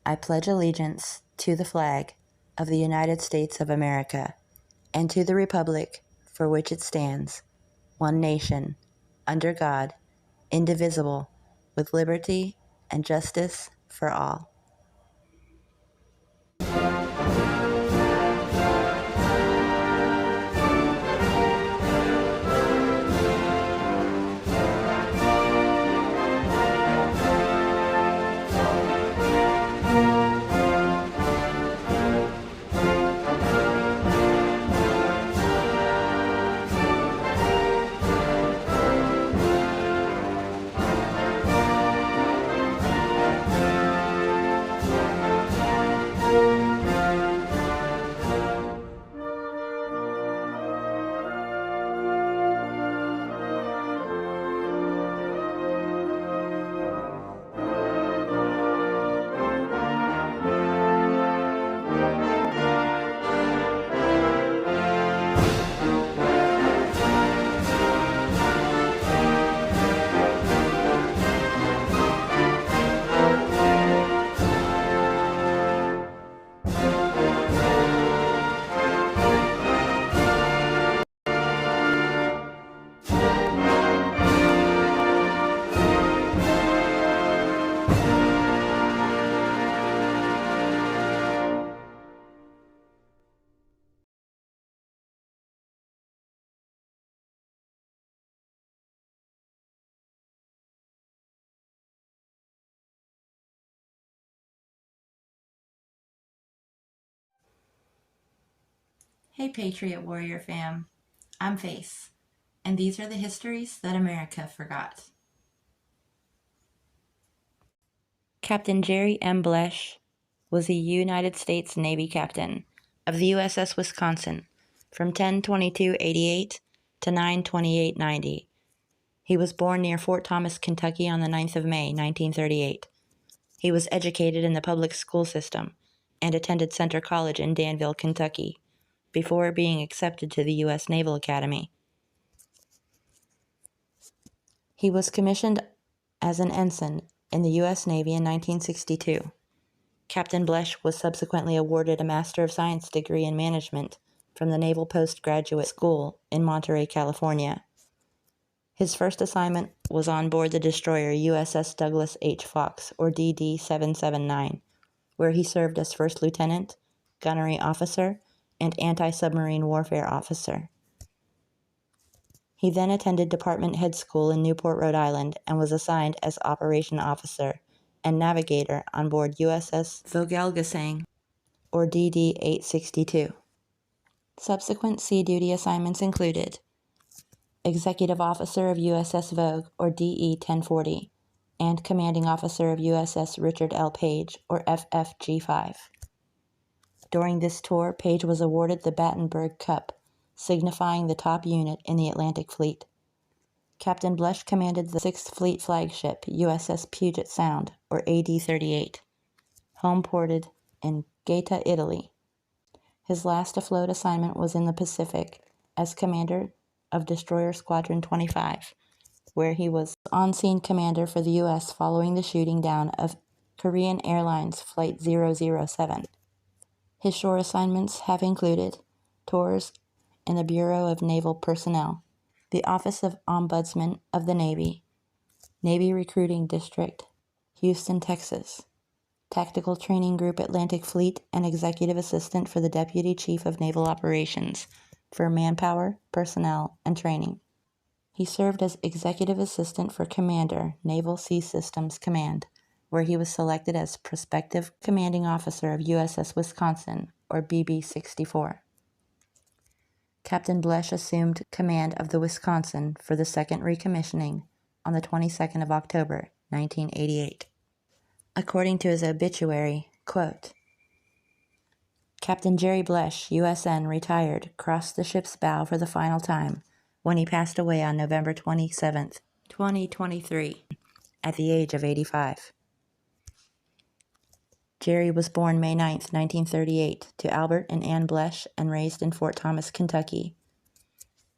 I pledge allegiance to the flag of the United States of America and to the republic for which it stands, one nation, under God, indivisible, with liberty and justice for all. Hey Patriot Warrior fam, I'm Face, and these are the histories that America forgot. Captain Jerry M. Blesch was a United States Navy captain of the USS Wisconsin from 10/22/88 to 9/28/90. He was born near Fort Thomas, Kentucky on the 9th of May, 1938. He was educated in the public school system and attended Centre College in Danville, Kentucky, before being accepted to the U.S. Naval Academy. He was commissioned as an ensign in the U.S. Navy in 1962. Captain Blesch was subsequently awarded a Master of Science degree in Management from the Naval Postgraduate School in Monterey, California. His first assignment was on board the destroyer USS Douglas H. Fox, or DD-779, where he served as First Lieutenant, Gunnery Officer, and Anti-Submarine Warfare Officer. He then attended Department Head School in Newport, Rhode Island, and was assigned as Operation Officer and Navigator on board USS Vogelgesang, or DD-862. Subsequent sea duty assignments included Executive Officer of USS Vogue, or DE-1040, and Commanding Officer of USS Richard L. Page, or FFG-5. During this tour, Page was awarded the Battenberg Cup, signifying the top unit in the Atlantic Fleet. Captain Blesch commanded the 6th Fleet flagship, USS Puget Sound, or AD-38, home-ported in Gaeta, Italy. His last afloat assignment was in the Pacific as commander of Destroyer Squadron 25, where he was on-scene commander for the U.S. following the shooting down of Korean Airlines Flight 007. His shore assignments have included tours in the Bureau of Naval Personnel, the Office of Ombudsman of the Navy, Navy Recruiting District, Houston, Texas, Tactical Training Group Atlantic Fleet, and Executive Assistant for the Deputy Chief of Naval Operations for Manpower, Personnel, and Training. He served as Executive Assistant for Commander, Naval Sea Systems Command, where he was selected as Prospective Commanding Officer of USS Wisconsin, or BB-64. Captain Blesch assumed command of the Wisconsin for the second recommissioning on the 22nd of October, 1988. According to his obituary, quote, Captain Jerry Blesch, USN, retired, crossed the ship's bow for the final time when he passed away on November 27, 2023, at the age of 85. Jerry was born May 9, 1938, to Albert and Ann Blesch and raised in Fort Thomas, Kentucky.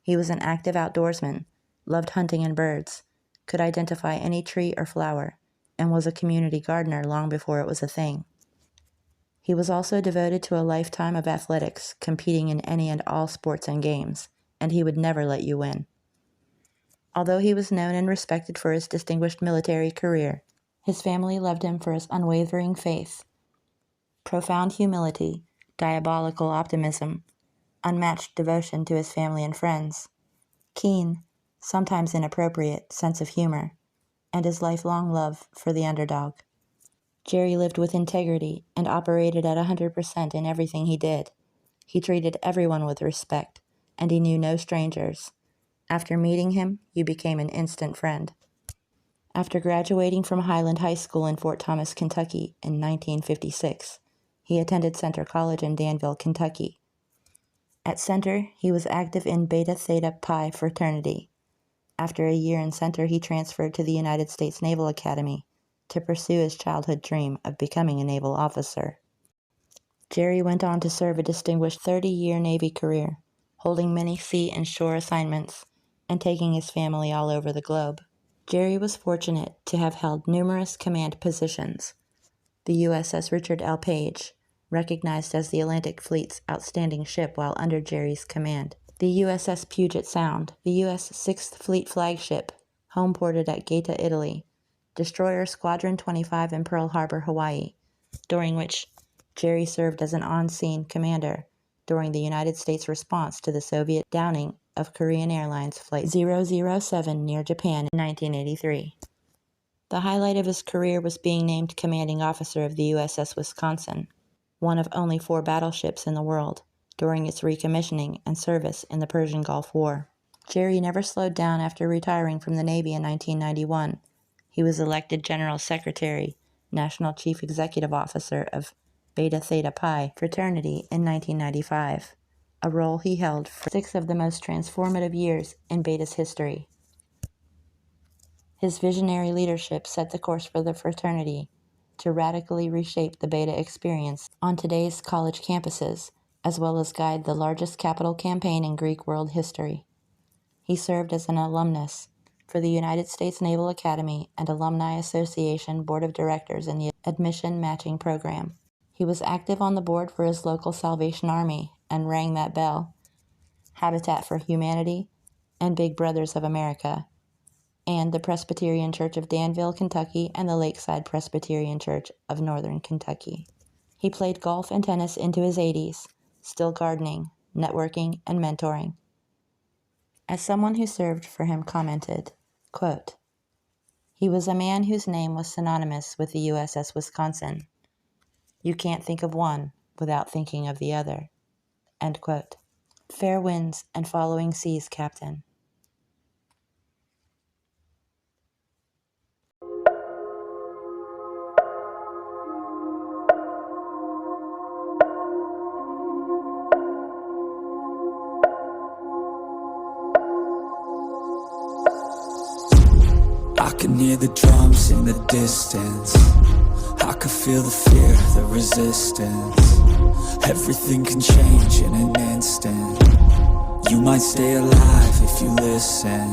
He was an active outdoorsman, loved hunting and birds, could identify any tree or flower, and was a community gardener long before it was a thing. He was also devoted to a lifetime of athletics, competing in any and all sports and games, and he would never let you win. Although he was known and respected for his distinguished military career, his family loved him for his unwavering faith, profound humility, diabolical optimism, unmatched devotion to his family and friends, keen, sometimes inappropriate, sense of humor, and his lifelong love for the underdog. Jerry lived with integrity and operated at 100% in everything he did. He treated everyone with respect, and he knew no strangers. After meeting him, you became an instant friend. After graduating from Highland High School in Fort Thomas, Kentucky in 1956, he attended Centre College in Danville, Kentucky. At Centre, he was active in Beta Theta Pi fraternity. After a year in Centre, he transferred to the United States Naval Academy to pursue his childhood dream of becoming a naval officer. Jerry went on to serve a distinguished 30-year Navy career, holding many sea and shore assignments and taking his family all over the globe. Jerry was fortunate to have held numerous command positions. The USS Richard L. Page, recognized as the Atlantic Fleet's outstanding ship while under Jerry's command. The USS Puget Sound, the U.S. 6th Fleet flagship, homeported at Gaeta, Italy. Destroyer Squadron 25 in Pearl Harbor, Hawaii, during which Jerry served as an on-scene commander during the United States response to the Soviet downing of Korean Airlines Flight 007 near Japan in 1983. The highlight of his career was being named commanding officer of the USS Wisconsin, one of only 4 battleships in the world, during its recommissioning and service in the Persian Gulf War. Jerry never slowed down after retiring from the Navy in 1991. He was elected General Secretary, National Chief Executive Officer of Beta Theta Pi fraternity in 1995, a role he held for 6 of the most transformative years in Beta's history. His visionary leadership set the course for the fraternity to radically reshape the Beta experience on today's college campuses, as well as guide the largest capital campaign in Greek world history. He served as an alumnus for the United States Naval Academy and Alumni Association Board of Directors in the Admission Matching Program. He was active on the board for his local Salvation Army and rang that bell, Habitat for Humanity, and Big Brothers of America, and the Presbyterian Church of Danville, Kentucky, and the Lakeside Presbyterian Church of Northern Kentucky. He played golf and tennis into his 80s, still gardening, networking, and mentoring. As someone who served for him commented, quote, "He was a man whose name was synonymous with the USS Wisconsin. You can't think of one without thinking of the other." End quote. Fair winds and following seas, Captain. I can hear the drums in the distance. I can feel the fear, the resistance. Everything can change in an instant. You might stay alive if you listen.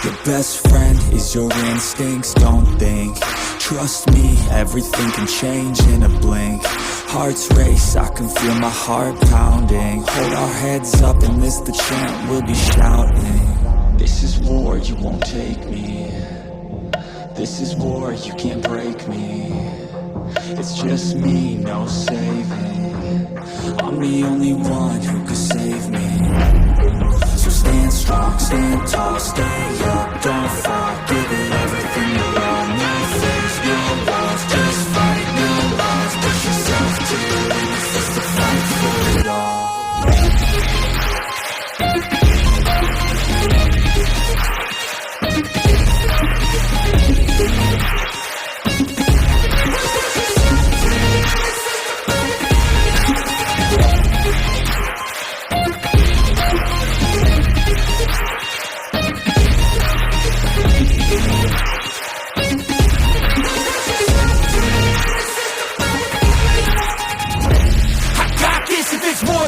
Your best friend is your instincts, don't think. Trust me, everything can change in a blink. Hearts race, I can feel my heart pounding. Hold our heads up and this the chant we'll be shouting. This is war, you won't take me. This is war, you can't break me. It's just me, no saving. I'm the only one who could save me. So stand strong, stand tall, stay up, don't fall. Give it everything you got. No fears, no walls, just fight, no laws. Push yourself to the limit, just to fight for it all.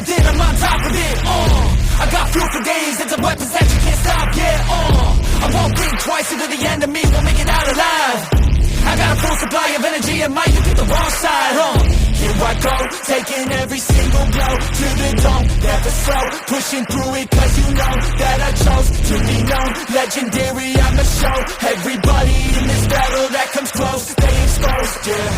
Then I'm on top of it, I got fuel for days, and some weapons that you can't stop, yeah, I won't think twice, into the enemy won't make it out alive. I got a full supply of energy and might, you pick the wrong side, Here I go, taking every single blow to the dome, never slow, pushing through it cause you know that I chose to be known. Legendary, I'ma show everybody in this battle that comes close, they exposed, yeah.